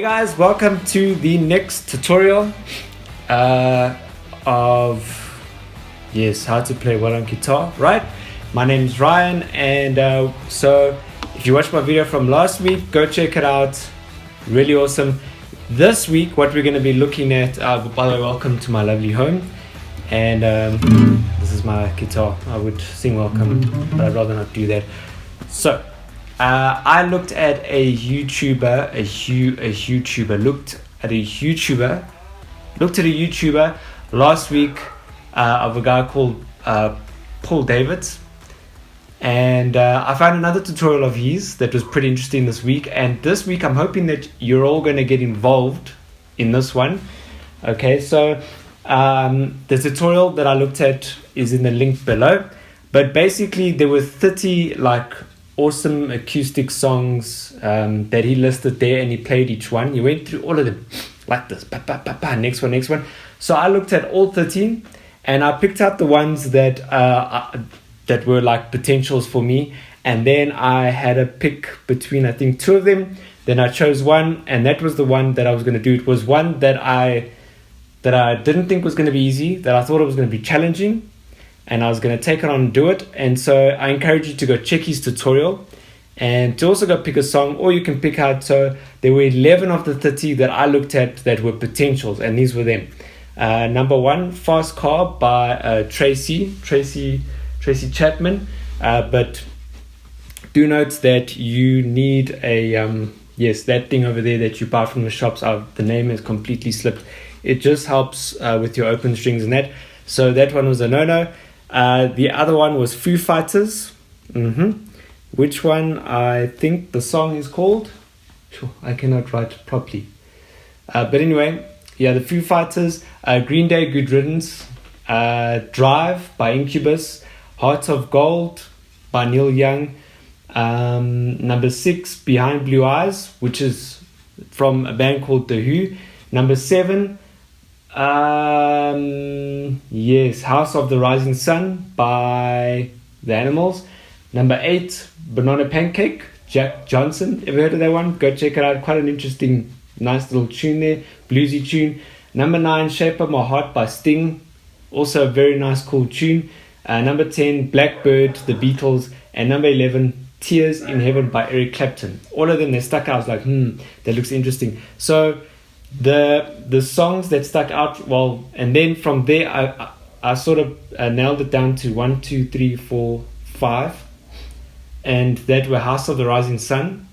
guys, welcome to the next tutorial of how to play well on guitar, right? My name is Ryan, and so if you watched my video from last week, go check it out. Really awesome. This week what we're going to be looking at, by the way, welcome to my lovely home, and this is my guitar. I would sing welcome, but I'd rather not do that. So I looked at a YouTuber last week of a guy called Paul Davids, and I found another tutorial of his that was pretty interesting this week. And this week I'm hoping that you're all going to get involved in this one. Okay, so the tutorial that I looked at is in the link below, but basically there were 30 awesome acoustic songs that he listed there, and he played each one. He went through all of them like this, next one. So I looked at all 13, and I picked out the ones that that were like potentials for me, and then I had a pick between, I think, two of them. Then I chose one, and that was the one that I was going to do. It was one that I didn't think was going to be easy, that I thought it was going to be challenging, and I was going to take it on and do it. And so I encourage you to go check his tutorial and to also go pick a song, or you can pick out. So there were 11 of the 30 that I looked at that were potentials, and these were them. Number one, Fast Car by Tracy Chapman. But do note that you need a that thing over there that you buy from the shops. The name is completely slipped. It just helps with your open strings and that. So that one was a no-no. The other one was Foo Fighters. Which one? I think the song is called... I cannot write properly. But anyway, the Foo Fighters. Green Day, Good Riddance. Drive by Incubus. Heart of Gold by Neil Young. Number 6, Behind Blue Eyes, which is from a band called The Who. Number 7, House of the Rising Sun by The Animals. Number 8, Banana Pancake, Jack Johnson. Ever heard of that one? Go check it out. Quite an interesting, nice little tune there, bluesy tune. Number 9, Shape of My Heart by Sting. Also a very nice, cool tune. Number 10, Blackbird, The Beatles. And number 11, Tears in Heaven by Eric Clapton. All of them, they stuck out. I was like, that looks interesting. So the songs that stuck out, and then from there I sort of nailed it down to 1, 2, 3, 4, 5, and that were House of the Rising Sun,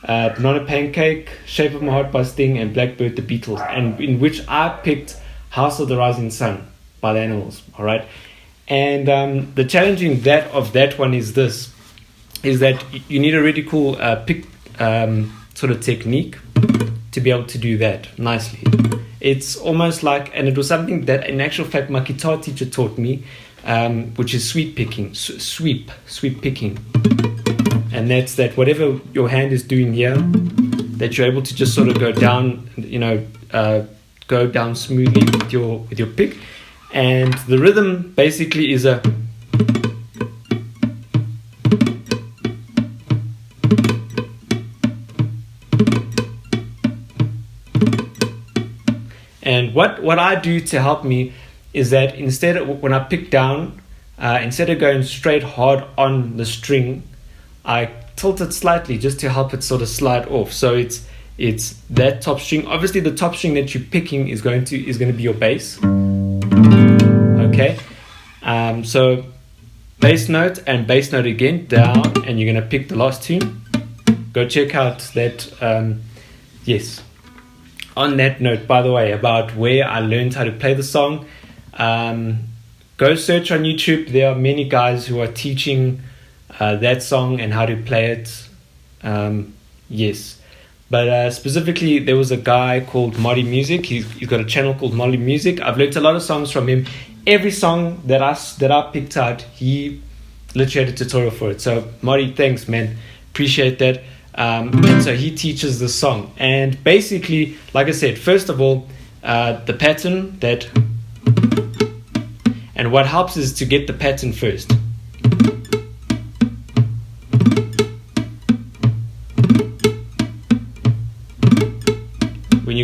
Banana Pancake, Shape of My Heart by Sting, and Blackbird, The Beatles, and in which I picked House of the Rising Sun by The Animals. All right, and the challenging of that one is that you need a really cool pick sort of technique to be able to do that nicely. It's almost like, and it was something that in actual fact my guitar teacher taught me, which is sweep picking, sweep picking. And that's that whatever your hand is doing here, that you're able to just sort of go down, go down smoothly with your pick. And the rhythm basically is a... And what I do to help me is that when I pick down, instead of going straight hard on the string, I tilt it slightly just to help it sort of slide off. So it's that top string. Obviously, the top string that you're picking is going to be your bass. Okay, so bass note and bass note again down, and you're going to pick the last tune. Go check out that. On that note, by the way, about where I learned how to play the song, go search on YouTube. There are many guys who are teaching that song and how to play it. But specifically, there was a guy called Molly Music. He's got a channel called Molly Music. I've learned a lot of songs from him. Every song that I picked out, he literally had a tutorial for it. So Molly, thanks, man. Appreciate that. And so he teaches the song, and basically, like I said, first of all, the pattern and what helps is to get the pattern first.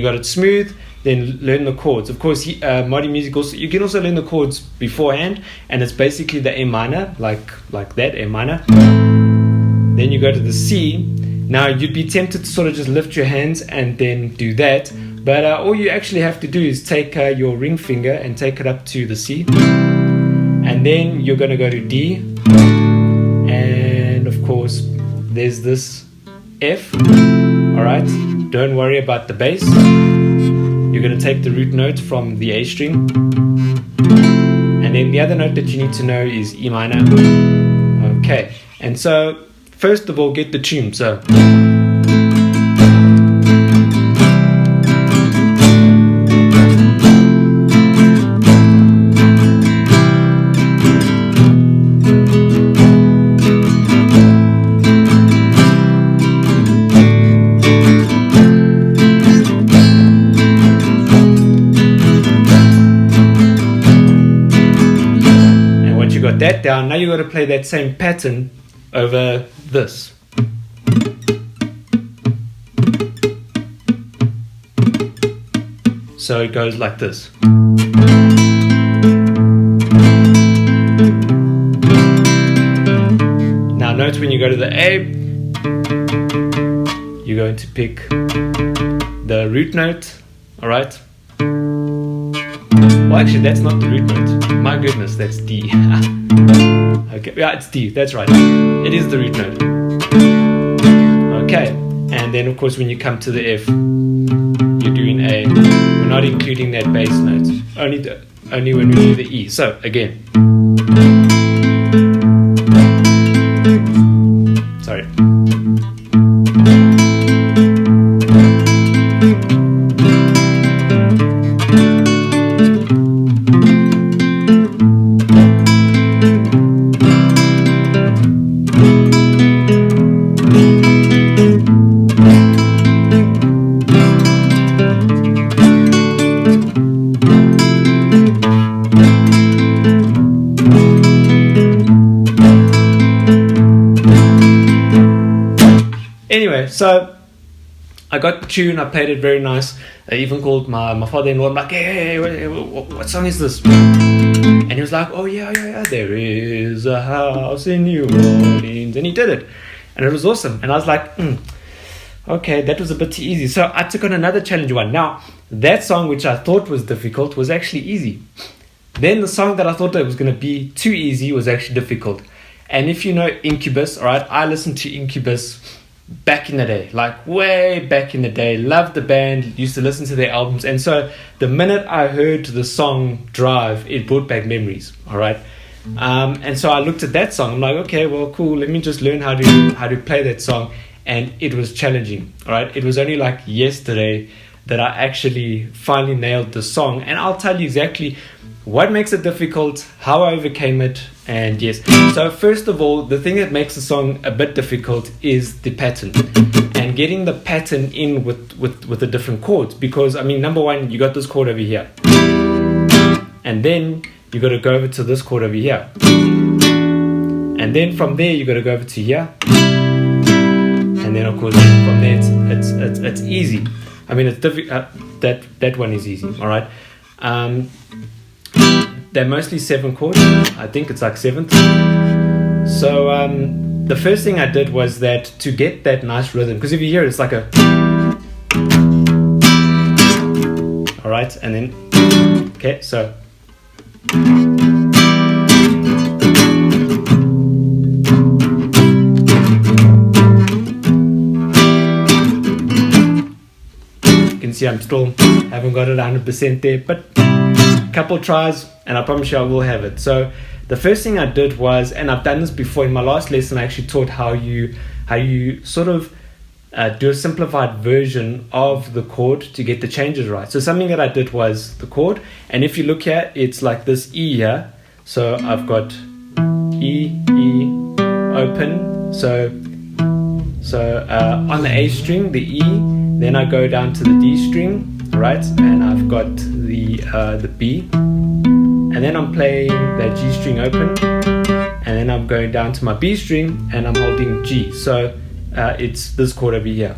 you got it smooth, then learn the chords. Of course, Marty Music also, you can also learn the chords beforehand, and it's basically the A minor, like that, A minor. Then you go to the C. Now you'd be tempted to sort of just lift your hands and then do that, but all you actually have to do is take your ring finger and take it up to the C, and then you're going to go to D, and of course there's this F. Alright, don't worry about the bass. You're going to take the root note from the A string, and then the other note that you need to know is E minor. Okay, and so first of all, get the tune. So that down, now you got to play that same pattern over this. So it goes like this. Now note when you go to the A, you're going to pick the root note, alright? Well, actually, that's not the root note. My goodness, that's D. Okay, yeah, it's D. That's right. It is the root note. Okay, and then of course, when you come to the F, you're doing A. We're not including that bass note. Only when we do the E. So again. Sorry. Anyway, so I got the tune, I played it very nice. I even called my father-in-law. I'm like, hey, what song is this? And he was like, oh yeah, there is a house in New Orleans. And he did it. And it was awesome. And I was like, okay, that was a bit too easy. So I took on another challenge one. Now, that song which I thought was difficult was actually easy. Then the song that I thought that was going to be too easy was actually difficult. And if you know Incubus, alright, I listened to Incubus back in the day, like way back in the day. Loved the band, used to listen to their albums, and so the minute I heard the song Drive, it brought back memories. All right, and so I looked at that song. I'm like, okay, well, cool. Let me just learn how to play that song, and it was challenging. All right, it was only like yesterday that I actually finally nailed the song, and I'll tell you exactly what makes it difficult, how I overcame it, and yes. So first of all, the thing that makes the song a bit difficult is the pattern, and getting the pattern in with the different chords. Because I mean, number one, you got this chord over here, and then you got to go over to this chord over here, and then from there you got to go over to here, and then of course from there it's easy. I mean, it's difficult. That one is easy. All right. They're mostly 7 chords. I think it's like 7th. So the first thing I did was that to get that nice rhythm, because if you hear it, it's like a. All right, and then okay, so. You can see I'm still haven't got it 100% there, but couple tries and I promise you I will have it. So the first thing I did was, and I've done this before in my last lesson, I actually taught how you sort of do a simplified version of the chord to get the changes right. So something that I did was the chord, and if you look here, it's like this E here. So I've got E, open. So on the A string, the E, then I go down to the D string, right, and I've got the B, and then I'm playing that G string open, and then I'm going down to my B string and I'm holding G. So it's this chord over here.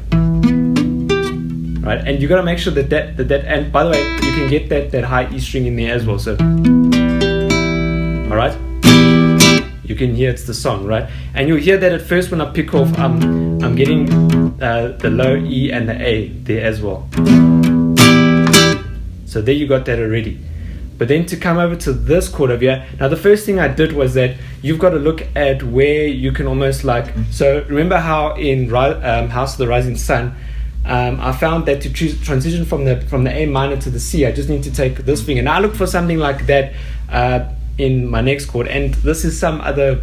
right? And you got to make sure that and by the way, you can get that high E string in there as well. So, all right, you can hear it's the song, right? And you'll hear that at first when I pick off, I'm getting the low E and the A there as well. So there you got that already. But then to come over to this chord over here, now the first thing I did was that you've got to look at where you can almost like, so remember how in House of the Rising Sun, I found that to transition from the A minor to the C, I just need to take this finger. Now I look for something like that in my next chord, and this is some other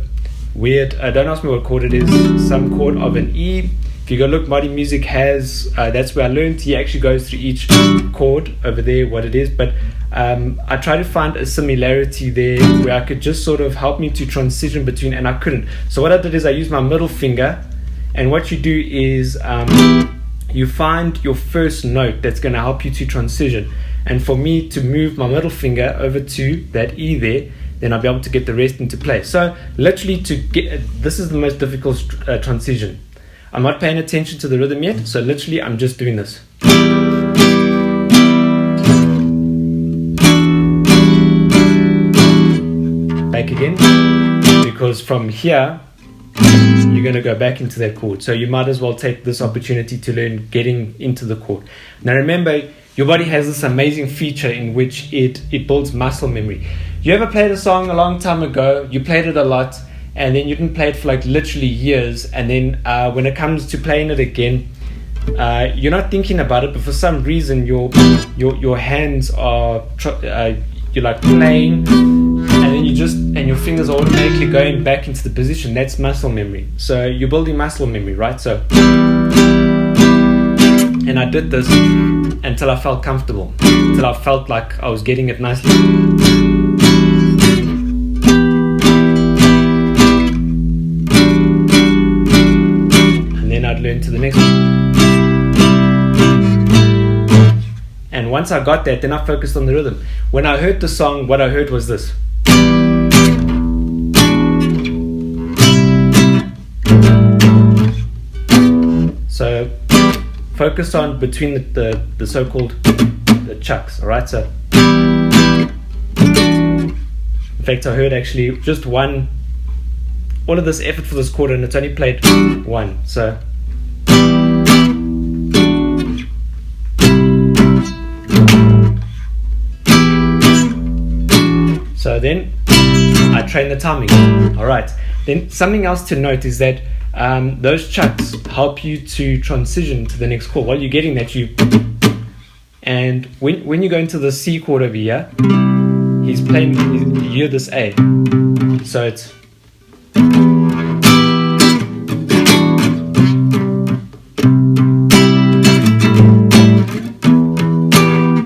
weird, don't ask me what chord it is, some chord of an E. If you go look, Modern Music has, that's where I learned, he actually goes through each chord over there, what it is, but I tried to find a similarity there where I could just sort of help me to transition between, and I couldn't. So what I did is I used my middle finger, and what you do is you find your first note that's going to help you to transition. And for me to move my middle finger over to that E there, then I'll be able to get the rest into place. So literally this is the most difficult transition. I'm not paying attention to the rhythm yet, so literally I'm just doing this. Back again, because from here you're going to go back into that chord, so you might as well take this opportunity to learn getting into the chord. Now remember, your body has this amazing feature in which it builds muscle memory. You ever played a song a long time ago, you played it a lot, and then you didn't play it for like literally years, and then when it comes to playing it again, you're not thinking about it, but for some reason your hands are you're like playing, and then and your fingers are automatically going back into the position. That's muscle memory. So you're building muscle memory, right? So, and I did this until I felt comfortable, until I felt like I was getting it nicely. I'd learn to the next one. And once I got that, then I focused on the rhythm. When I heard the song, what I heard was this. So focus on between the so-called the chucks, alright? So in fact I heard actually just one, all of this effort for this chord, and it's only played one. So then I train the timing. Alright. Then something else to note is that those chucks help you to transition to the next chord. While you're getting that, and when you go into the C chord over here, he's playing, you hear this A. So it's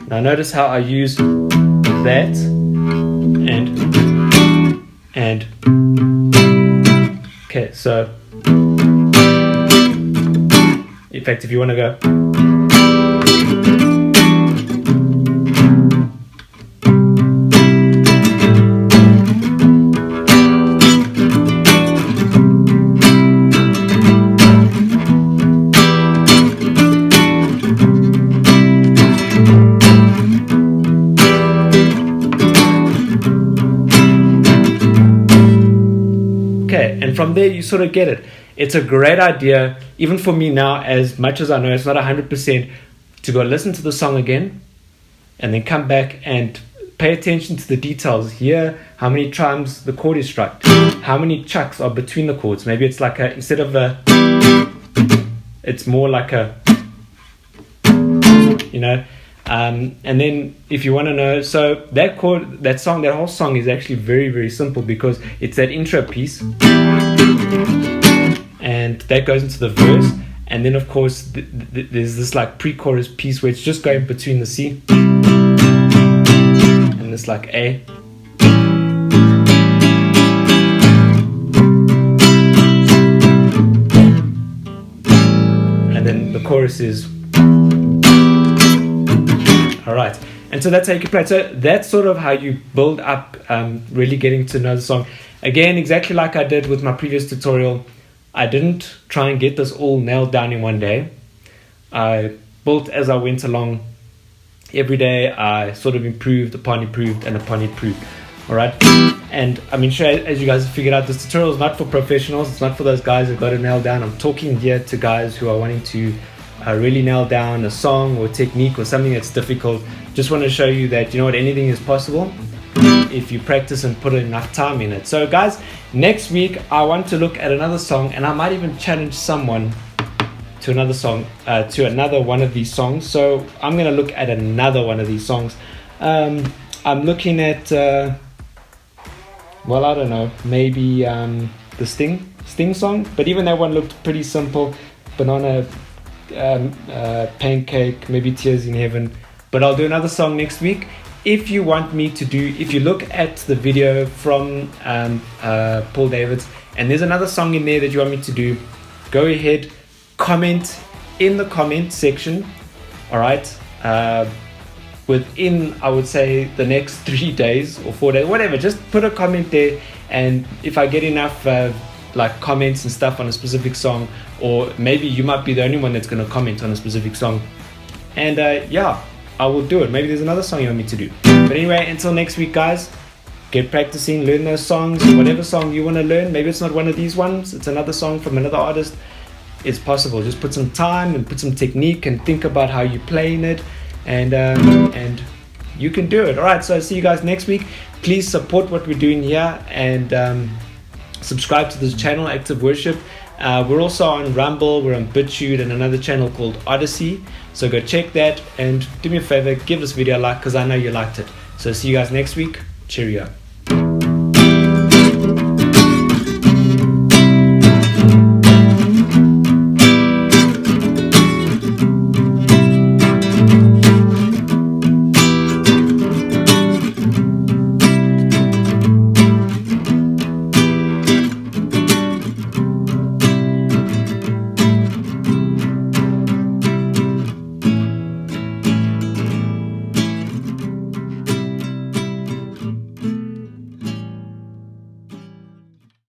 now notice how I use that and okay, so in fact if you want to go, and from there you sort of get it. It's a great idea, even for me now, as much as I know it's not 100%, to go listen to the song again and then come back and pay attention to the details. Hear how many times the chord is struck, how many chucks are between the chords. Maybe it's like instead of it's more like a, and then if you want to know, so that chord, that song, that whole song is actually very, very simple, because it's that intro piece and that goes into the verse, and then of course there's this like pre-chorus piece where it's just going between the C and this like A, and then the chorus is alright. And so that's how you can play it. So that's sort of how you build up really getting to know the song. Again, exactly like I did with my previous tutorial, I didn't try and get this all nailed down in one day. I built as I went along. Every day I sort of improved upon improved. All right. And I mean, sure, as you guys have figured out, this tutorial is not for professionals. It's not for those guys who've got to nail down. I'm talking here to guys who are wanting to really nail down a song or technique or something that's difficult. Just want to show you that, you know what, anything is possible if you practice and put enough time in it. So guys, next week I want to look at another song, and I might even challenge someone to another song, to another one of these songs. So I'm going to look at another one of these songs. I'm looking at, well, I don't know, maybe the Sting song, but even that one looked pretty simple. Banana, Pancake, maybe Tears in Heaven. But I'll do another song next week. If you want me to do, if you look at the video from Paul Davids, and there's another song in there that you want me to do, go ahead, comment in the comment section. All right, within, I would say, the next 3 days or 4 days, whatever, just put a comment there. And if I get enough like comments and stuff on a specific song, or maybe you might be the only one that's going to comment on a specific song, and yeah, I will do it. Maybe there's another song you want me to do. But anyway, until next week, guys, get practicing, learn those songs, whatever song you want to learn. Maybe it's not one of these ones, it's another song from another artist. It's possible. Just put some time and put some technique and think about how you're playing it, and you can do it. All right, so I'll see you guys next week. Please support what we're doing here, and subscribe to this channel, Active Worship. We're also on Rumble, we're on BitChute, and another channel called Odyssey. So go check that, and do me a favor, give this video a like, because I know you liked it. So see you guys next week. Cheerio.